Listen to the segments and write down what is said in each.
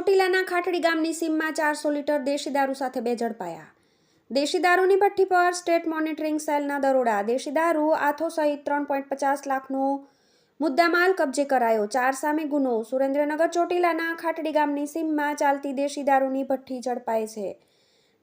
ચોટીલાના ખાટડી ગામની સીમમાં 400 લીટર દેશી દારૂ સાથે 2 ઝડપાયા। દેશી દારૂની ભઠ્ઠી પર સ્ટેટ મોનિટરિંગ સેલના દરોડા। દેશી દારૂ આથો સહિત 3.50 લાખનો મુદ્દામાલ કબજે કરાયો। 4 સામે ગુનો। સુરેન્દ્રનગર ચોટીલાના ખાટડી ગામની સીમમાં ચાલતી દેશી દારૂની ભઠ્ઠી ઝડપાઈ છે।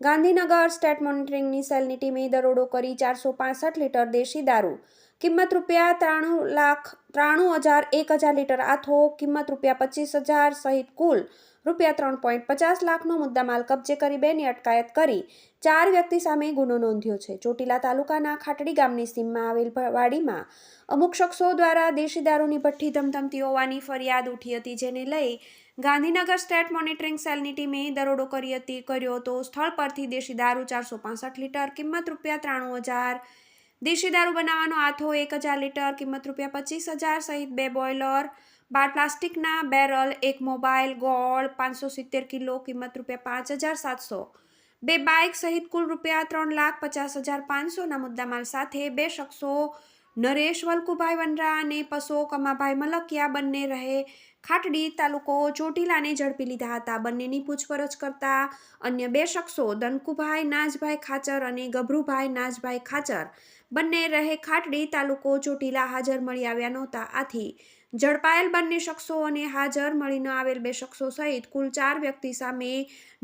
ગાંધીનગર સ્ટેટ મોનિટરિંગની સેલની ટીમે દરોડો કરી 465 લીટર દેશી દારૂ કિંમત ₹93,93,001 લીટર આથો કિંમત ₹25,000 સહિત કુલ ₹3.50 લાખનો મુદ્દામાલ કબજે કરી 2ની અટકાયત કરી 4 વ્યક્તિ સામે ગુનો નોંધ્યો છે। ચોટીલા તાલુકાના ખાટડી ગામની સીમમાં આવેલ વાડીમાં અમુક શખ્સો દ્વારા દેશી દારૂની ભઠ્ઠી ધમધમતી હોવાની ફરિયાદ ઉઠી હતી, જેને લઈ ગાંધીનગર સ્ટેટ મોનિટરિંગ સેલની ટીમે દરોડો કર્યો હતો। સ્થળ પરથી દેશી દારૂ 465 લીટર કિંમત ₹93,000, દેશી દારૂ બનાવવાનો આથો 1,000 લીટર કિંમત ₹25,000 સહિત 2 બોઇલર, 12 પ્લાસ્ટિકના બેરલ, 1 મોબાઈલ, ગોળ 570 કિલો કિંમત ₹5,700, 2 બાઇક સહિત કુલ ₹3,50,500ના મુદ્દામાલ સાથે 2 શખ્સો નરેશ વલ્કુભાઈ વનરા અને પસો કમાભાઈ મલકિયા બંને રહે ખાટડી તાલુકો ચોટીલાને ઝડપી લીધા હતા। બંનેની પૂછપરછ કરતા અન્ય 2 શખ્સો દનકુભાઈ નાજભાઈ ખાચર અને ગભરુભાઈ નાજભાઈ ખાચર બંને રહે ખાટડી તાલુકો ચોટીલા હાજર મળી આવ્યા નહોતા। આથી ઝડપાયેલ બંને શખ્સો અને હાજર મળી ન આવેલ 2 શખ્સો સહિત કુલ 4 વ્યક્તિ સામે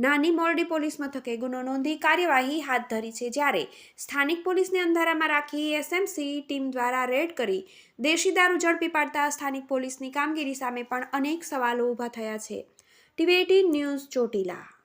નાની મોરડી પોલીસ મથકે ગુનો નોંધી કાર્યવાહી હાથ ધરી છે। જ્યારે સ્થાનિક પોલીસને અંધારામાં રાખી એસએમસી ટીમ દ્વારા રેડ કરી દેશી દારૂ ઝડપી પાડતા સ્થાનિક પોલીસની કામગીરી સામે પણ અનેક સવાલો ઊભા થયા છે। ટીવી18 ન્યૂઝ ચોટીલા।